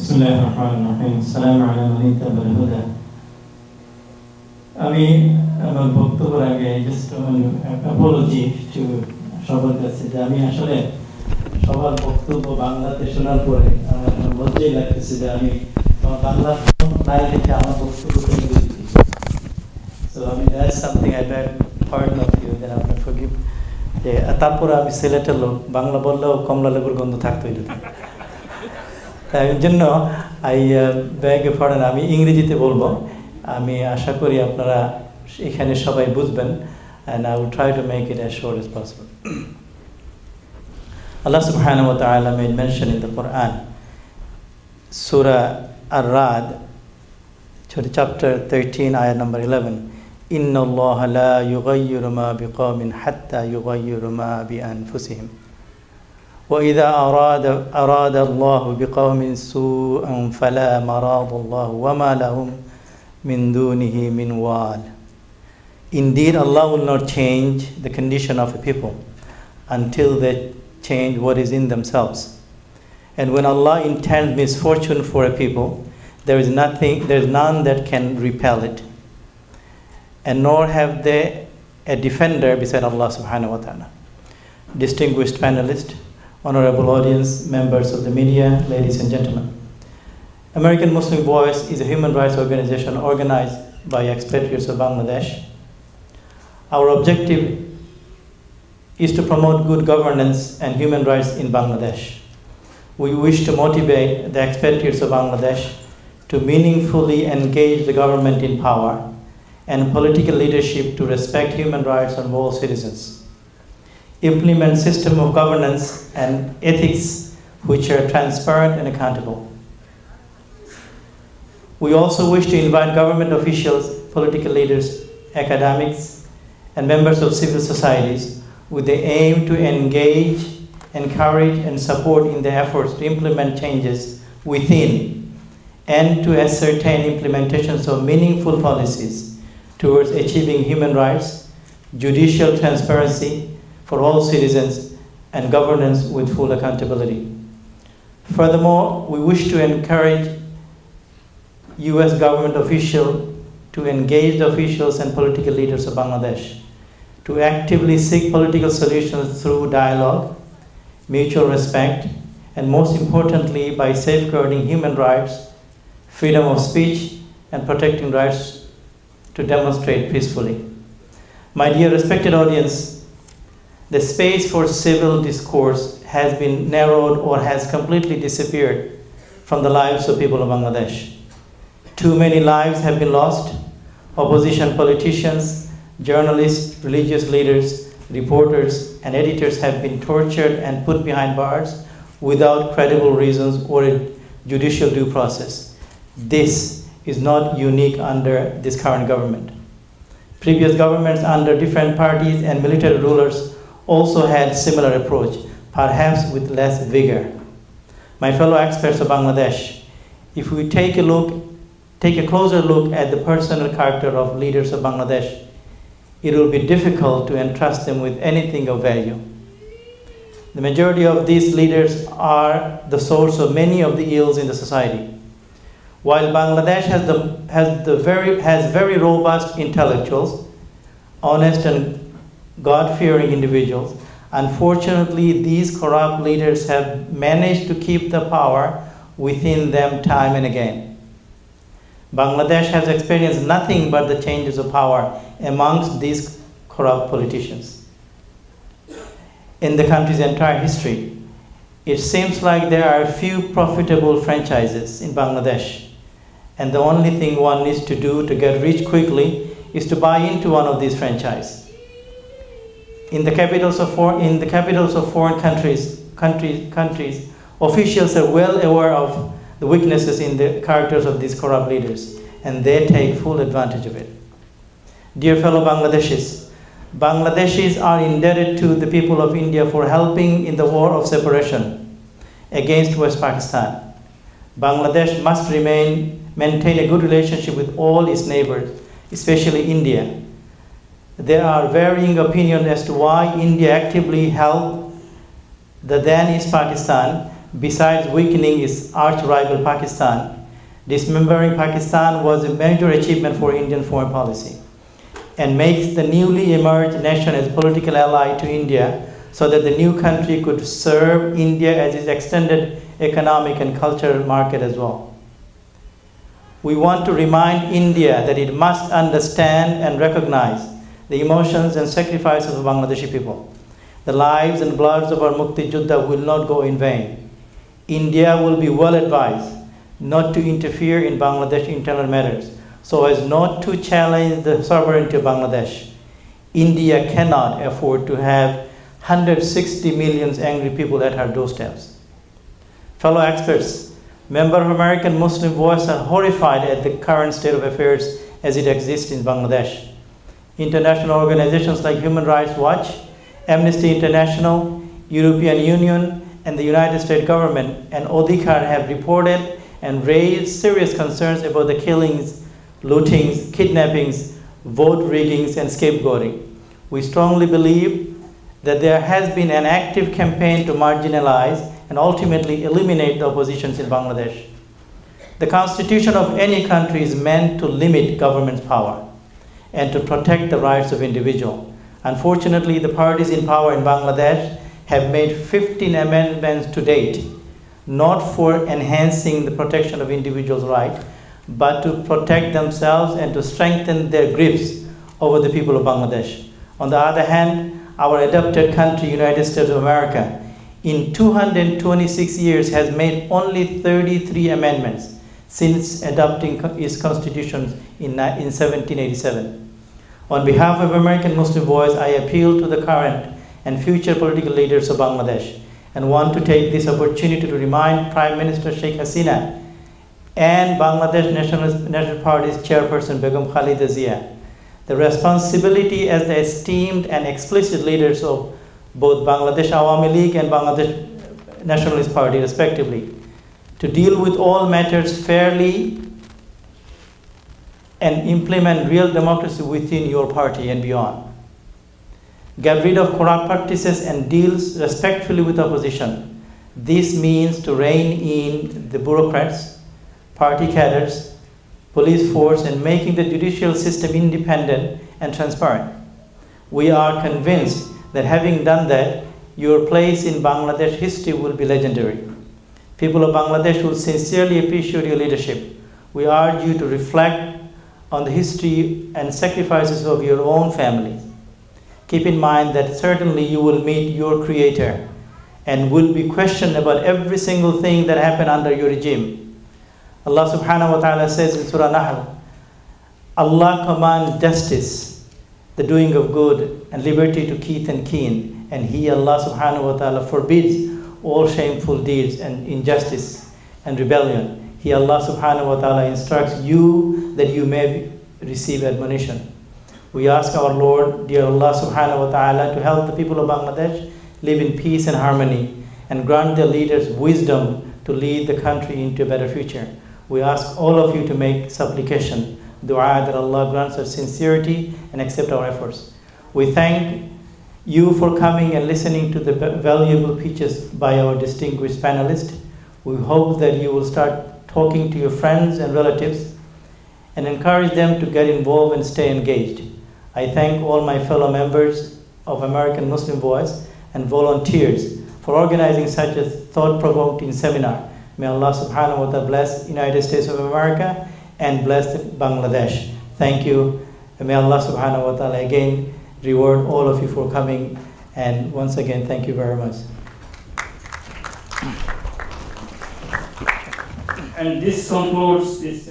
বিসমিল্লাহির রহমানির রহিম। সালামু আলা মান ইত্তাবা'আল হুদা। আমি আমার বক্তব্যের আগে জাস্ট অ্যাপোলজি টু সবার কাছে যে আমি আসলে সবার বক্তব্য বাংলাতে শোনার পরে আমার লজ্জাই লাগতেছে যে আমি আমার বাংলা নাই দেখে আমার বক্তব্য ইংরেজিতে দিচ্ছি। সো আমি that's something I beg pardon of you, that আপনি ফরগিভ। যে তারপরে আমি সিলেটের লোক, বাংলা বললেও কমলা লেবুর গন্ধ থাকতো এটা। তাই জন্য ব্যাগে পড়েন, আমি ইংরেজিতে বলবো। আমি আশা করি আপনারা এখানে সবাই বুঝবেন, and I will try to make it as short as possible. Allah subhanahu wa ta'ala made mention in the Quran, Surah Ar-Ra'd, chapter 13, ayah number 11. Inna Allah la yughayyiru ma biqawmin hatta yughayyiru ma bi anfusihim. وَإِذَا أَرَادَ اللَّهُ بِقَوْمٍ سُوءًا فَلَا مَرَادَ اللَّهُ وَمَا لَهُمْ مِنْ دُونِهِ مِنْ وَالٍ. Indeed, Allah will not change the condition of a people until they change what is in themselves. And when Allah intends misfortune for a people, there is none that can repel it. And nor have they a defender beside Allah subhanahu wa ta'ala. Distinguished panelists, honorable audience, members of the media, ladies and gentlemen. American Muslim Voice is a human rights organization organized by expatriates of Bangladesh. Our objective is to promote good governance and human rights in Bangladesh. We wish to motivate the expatriates of Bangladesh to meaningfully engage the government in power and political leadership to respect human rights of all citizens, implement system of governance and ethics which are transparent and accountable. We also wish to invite government officials, political leaders, academics, and members of civil societies with the aim to engage, encourage, and support in the efforts to implement changes within and to ascertain implementations of meaningful policies towards achieving human rights, judicial transparency for all citizens, and governance with full accountability. Furthermore, we wish to encourage U.S. government officials to engage the officials and political leaders of Bangladesh to actively seek political solutions through dialogue, mutual respect, and most importantly by safeguarding human rights, freedom of speech, and protecting rights to demonstrate peacefully. My dear respected audience, the space for civil discourse has been narrowed or has completely disappeared from the lives of people of Bangladesh. Too many lives have been lost. Opposition politicians, journalists, religious leaders, reporters, and editors have been tortured and put behind bars without credible reasons or a judicial due process. This is not unique under this current government. Previous governments under different parties and military rulers also had similar approach, perhaps with less vigor. My fellow experts of Bangladesh, if we take a closer look at the personal character of leaders of Bangladesh, it will be difficult to entrust them with anything of value. The majority of these leaders are the source of many of the ills in the society. While Bangladesh has very robust intellectuals, honest and God-fearing individuals, unfortunately, these corrupt leaders have managed to keep the power within them time and again. Bangladesh has experienced nothing but the changes of power amongst these corrupt politicians. In the country's entire history, it seems like there are few profitable franchises in Bangladesh, and the only thing one needs to do to get rich quickly is to buy into one of these franchises. In the capitals of foreign countries, officials are well aware of the weaknesses in the characters of these corrupt leaders, and they take full advantage of it. Dear fellow Bangladeshis are indebted to the people of India for helping in the war of separation against West Pakistan. Bangladesh must maintain a good relationship with all its neighbors, especially India. There are varying opinions as to why India actively helped the then East Pakistan besides weakening its arch-rival Pakistan. Dismembering Pakistan was a major achievement for Indian foreign policy and makes the newly emerged nation as a political ally to India so that the new country could serve India as its extended economic and cultural market as well. We want to remind India that it must understand and recognize the emotions and sacrifices of Bangladeshi people. The lives and bloods of our Mukti Juddha will not go in vain. India will be well advised not to interfere in Bangladesh internal matters so as not to challenge the sovereignty of Bangladesh. India cannot afford to have 160 million angry people at her doorsteps. Fellow experts, members of American Muslim Voice are horrified at the current state of affairs as it exists in Bangladesh. International organizations like Human Rights Watch, Amnesty International, European Union, and the United States government and Odhikar have reported and raised serious concerns about the killings, lootings, kidnappings, vote riggings, and scapegoating. We strongly believe that there has been an active campaign to marginalize and ultimately eliminate the oppositions in Bangladesh. The constitution of any country is meant to limit government's power and to protect the rights of individuals. Unfortunately, the parties in power in Bangladesh have made 15 amendments to date, not for enhancing the protection of individuals' rights, but to protect themselves and to strengthen their grips over the people of Bangladesh. On the other hand, our adopted country, United States of America, in 226 years has made only 33 amendments since adopting its constitution in 1787. On behalf of American Muslim Voice, I appeal to the current and future political leaders of Bangladesh and want to take this opportunity to remind Prime Minister Sheikh Hasina and Bangladesh National Party's chairperson Begum Khalida Zia the responsibility as the esteemed and explicit leaders of both Bangladesh Awami League and Bangladesh Nationalist Party respectively to deal with all matters fairly and implement real democracy within your party and beyond. Get rid of corrupt practices and deals respectfully with opposition. This means to rein in the bureaucrats, party cadres, police force, and making the judicial system independent and transparent. We are convinced that having done that, your place in Bangladesh history will be legendary. People of Bangladesh will sincerely appreciate your leadership. We urge you to reflect on the history and sacrifices of your own families. Keep in mind that certainly you will meet your Creator and will be questioned about every single thing that happened under your regime. Allah subhanahu wa ta'ala says in Surah Nahl, Allah commands justice, the doing of good, and liberty to kith and kin, and He, Allah subhanahu wa ta'ala, forbids all shameful deeds and injustice and rebellion. He, Allah subhanahu wa ta'ala, instructs you that you may receive admonition. We ask our Lord, dear Allah subhanahu wa ta'ala, to help the people of Bangladesh live in peace and harmony and grant their leaders wisdom to lead the country into a better future. We ask all of you to make supplication, dua, that Allah grants us sincerity and accept our efforts. We thank you for coming and listening to the valuable speeches by our distinguished panelists. We hope that you will start talking to your friends and relatives and encourage them to get involved and stay engaged. I thank all my fellow members of American Muslim Voice and volunteers for organizing such a thought-provoking seminar. May Allah subhanahu wa ta'ala bless United States of America and bless Bangladesh. Thank you. And may Allah subhanahu wa ta'ala again reward all of you for coming. And once again, thank you very much. And this concludes this